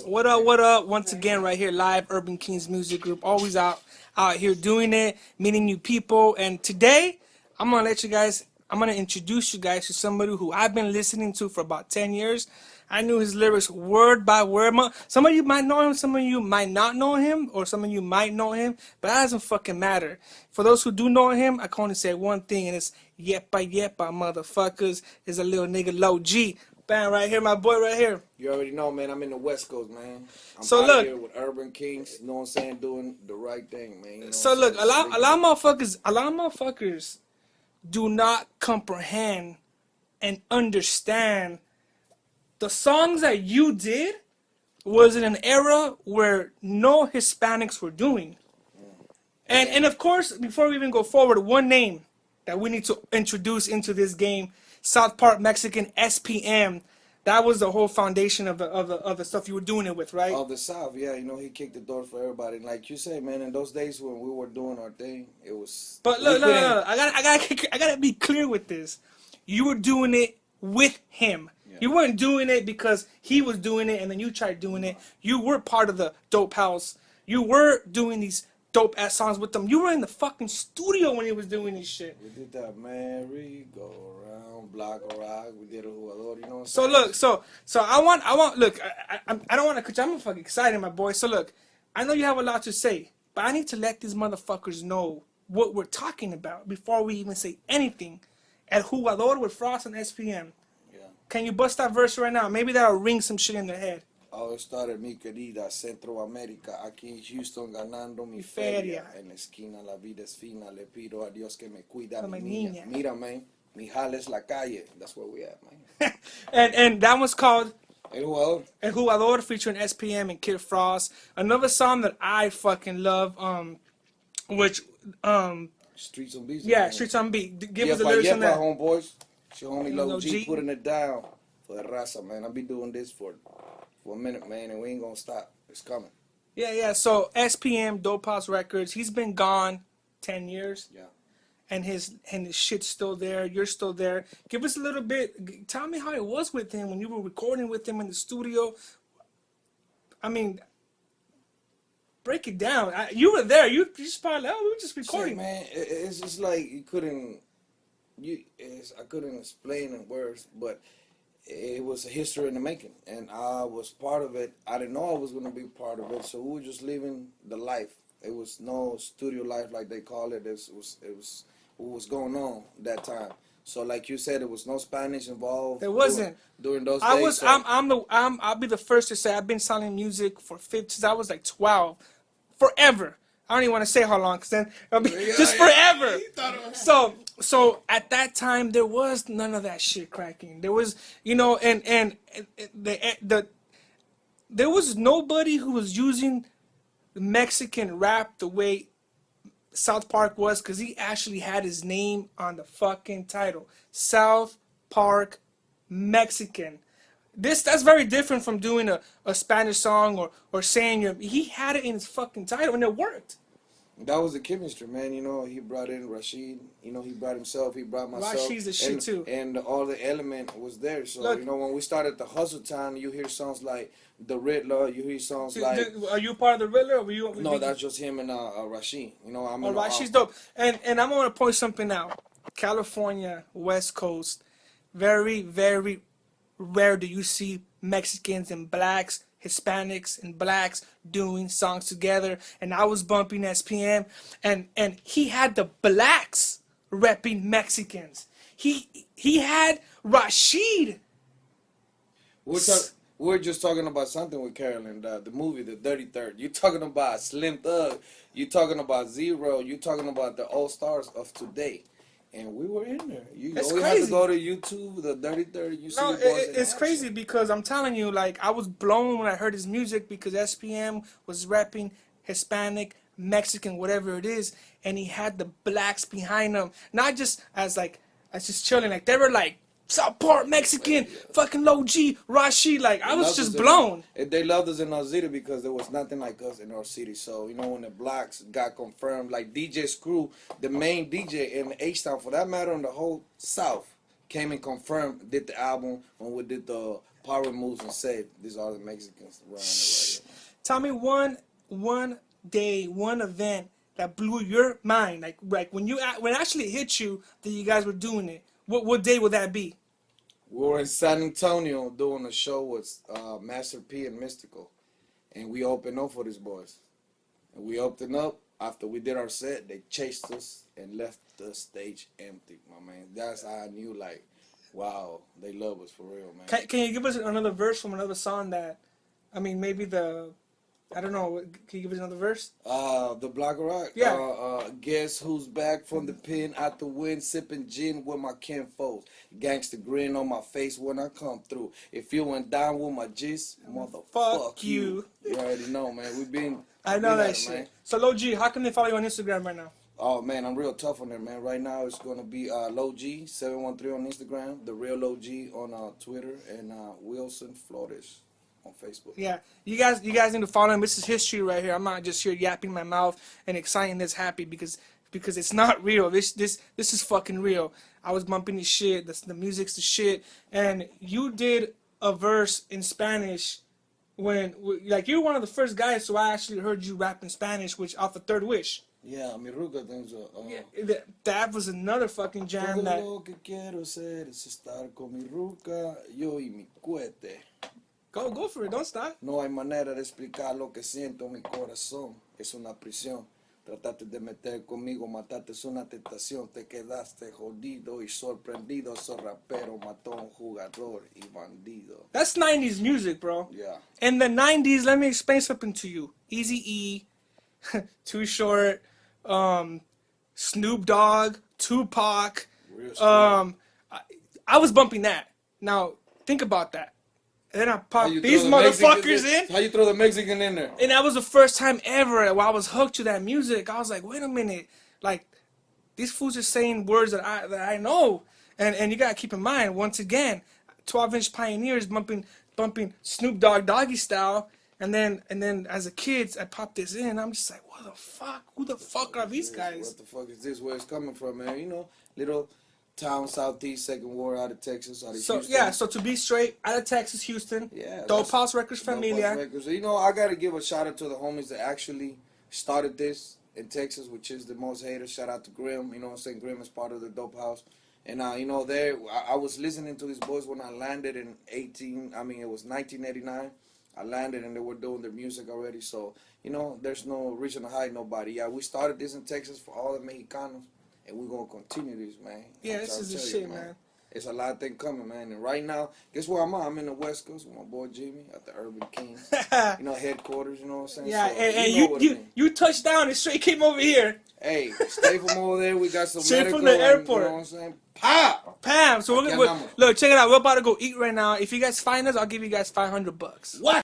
What up? What up? Once again, right here, live Urban Kings Music Group. Always out here doing it, meeting new people. And today, I'm gonna introduce you guys to somebody who I've been listening to for about 10 years. I knew his lyrics word by word. Some of you might know him, some of you might not know him, or some of you might know him, but that doesn't fucking matter. For those who do know him, I can only say one thing, and it's yepa yepa, motherfuckers. Is a little nigga low G. Bam, right here, my boy, right here. You already know, man. I'm in the West Coast, man. I'm So out look, here with Urban Kings. You know what I'm saying? Doing the right thing, man. You know so what I'm look, saying? a lot of motherfuckers do not comprehend and understand the songs that you did was in an era where no Hispanics were doing. And of course, before we even go forward, one name that we need to introduce into this game, South Park Mexican SPM. That was the whole foundation of the stuff you were doing it with, right? Of the South, yeah. You know, he kicked the door for everybody. And like you say, man, in those days when we were doing our thing, it was. But look, I gotta be clear with this. You were doing it with him. Yeah. You weren't doing it because he was doing it and then you tried doing it. You were part of the Dope House. You were doing these dope ass songs with them. You were in the fucking studio when he was doing this shit. We did that merry-go-round, block or rock. We did a jugador, you know what I'm So saying? look, so look, I don't want to, cause I'm fucking excited, my boy. So look, I know you have a lot to say, but I need to let these motherfuckers know what we're talking about before we even say anything. El Jugador with Frost and SPM. Yeah. Can you bust that verse right now? Maybe that'll ring some shit in their head. All started, mi querida, Centroamérica, aquí en Houston ganando mi feria. feria. En la esquina la vida es fina, le pido a Dios que me cuida, Mi mi niña. niña. Mira, man, mi jale es la calle. That's where we at, man. and that one's called El jugador. El Jugador featuring SPM and Kid Frost. Another song that I fucking love, which Streets on Beats. yeah, man. Streets on Beat. Give Yeah, us the lyrics on that. homeboys. It's your homie Low Low G. G putting it down for the raza, man. I'll be doing this for a minute, man, and we ain't gonna stop. It's coming. Yeah. So SPM, Dope House Records. He's been gone 10 years. Yeah. And his shit's still there. You're still there. Give us a little bit. Tell me how it was with him when you were recording with him in the studio. I mean, break it down. You were there. You just probably we were just recording. Shit, man, it's just like you couldn't. I couldn't explain in words, but it was a history in the making, and I was part of it. I didn't know I was gonna be part of it, so we were just living the life. It was no studio life like they call it. It was what was going on that time. So like you said, it was no Spanish involved. There wasn't during those days. I was. So I'll be the first to say I've been selling music since I was like 12, forever. I don't even want to say how long, cause then it'll be just forever. So at that time there was none of that shit cracking. There was, and there was nobody who was using Mexican rap the way South Park was, because he actually had his name on the fucking title. South Park Mexican. That's very different from doing a Spanish song or saying he had it in his fucking title and it worked. that was the chemistry, man. You know, he brought in Rashid. You know, he brought himself. He brought myself. Rashid's the shit too. And all the element was there. So Look, you know, when we started the hustle time, you hear songs like The Riddler. You hear songs like. Are you part of the Riddler? Or were you? No, that's just him and Rashid. You know, I'm. Rashid's dope. And I'm gonna point something out. California, West Coast, very very rare do you see Mexicans and blacks, Hispanics and blacks doing songs together. And I was bumping SPM, and he had the blacks repping Mexicans. He had Rashid. We're just talking about something with Carolyn, the movie, The Dirty Third. You're talking about Slim Thug. You're talking about Zero. You're talking about the all stars of today. And we were in there. You It's always have crazy. to go to YouTube, The Dirty Third. You see No, the boys in it's action. crazy because I'm telling you, like, I was blown when I heard his music because SPM was rapping Hispanic, Mexican, whatever it is, and he had the blacks behind him, not just as just chilling, like they were like South Park Mexican, fucking Low G, Rashid, like I was just blown. They loved us in our city because there was nothing like us in our city. So, you know, when the blocks got confirmed, like DJ Screw, the main DJ in H-Town, for that matter, in the whole South, came and confirmed, did the album when we did the Power Moves and Save. These are the Mexicans running it right here. Tell me one day, one event that blew your mind, like when it actually hit you that you guys were doing it. What day would that be? We were in San Antonio doing a show with Master P and Mystical, and we opened up for these boys. And we opened up. After we did our set, they chased us and left the stage empty, my man. That's how I knew, like, wow, they love us for real, man. Can you give us another verse from another song that, I mean, maybe I don't know, can you give us another verse? The Black Rock. Yeah. Guess who's back from the pen out the wind, sipping gin with my kinfolks. Gangsta grin on my face when I come through. If you went down with my G's, motherfuck you. You already know, man. I know that shit. Man. So, Low G, how can they follow you on Instagram right now? Oh, man, I'm real tough on there, man. Right now, it's going to be Low G, 713 on Instagram, The Real Low G on Twitter, and Wilson Flores on Facebook. Yeah, you guys need to follow him. This is history right here. I'm not just here yapping my mouth and exciting this happy because it's not real. This is fucking real. I was bumping this shit. The music's the shit. And you did a verse in Spanish when, like, you're one of the first guys, so I actually heard you rap in Spanish, which off of Third Wish. Yeah, mi ruca things That was another fucking jam. That lo que quiero hacer es estar con mi ruca, yo y mi cohete. go for it. Don't stop. No hay manera de explicar lo que siento en mi corazón. Es una prisión. Trataste de meter conmigo, mataste, es una tentación. Te quedaste jodido y sorprendido. Sos rapero, mató a un jugador y bandido. That's 90s music, bro. Yeah. In the 90s, let me explain something to you. Eazy-E, Too Short, Snoop Dogg, Tupac. I was bumping that. Now, think about that. And then I popped these motherfuckers in. How you throw the Mexican in there? And that was the first time ever where I was hooked to that music. I was like, wait a minute. Like, these fools are saying words that I know. And you gotta keep in mind, once again, 12-inch Pioneers bumping Snoop Dogg Doggy Style. And then as a kid, I popped this in. I'm just like, what the fuck? Who the fuck are these guys? What the fuck is this? Where it's coming from, man? You know, little town, Southeast, Second Ward, out of Texas, out of Houston. So to be straight, out of Texas, Houston. Yeah. Dope House Records Familia. Records. You know, I gotta give a shout out to the homies that actually started this in Texas, which is the most haters. Shout out to Grim. You know what I'm saying? Grim is part of the Dope House. And you know, I was listening to these boys when I landed in 1989. I landed and they were doing their music already. So, you know, there's no reason to hide nobody. Yeah, we started this in Texas for all the Mexicanos. And we're going to continue this, man. Yeah, this is the shit, man. It's a lot of things coming, man. And right now, guess where I'm at? I'm in the West Coast with my boy Jimmy at the Urban Kings. You know, headquarters, you know what I'm saying? Yeah, so, and you touched down and straight came over here. Hey, stay from over there. We got some straight medical from the airport. You know what I'm saying? Pam! So look, check it out. We're about to go eat right now. If you guys find us, I'll give you guys $500. What?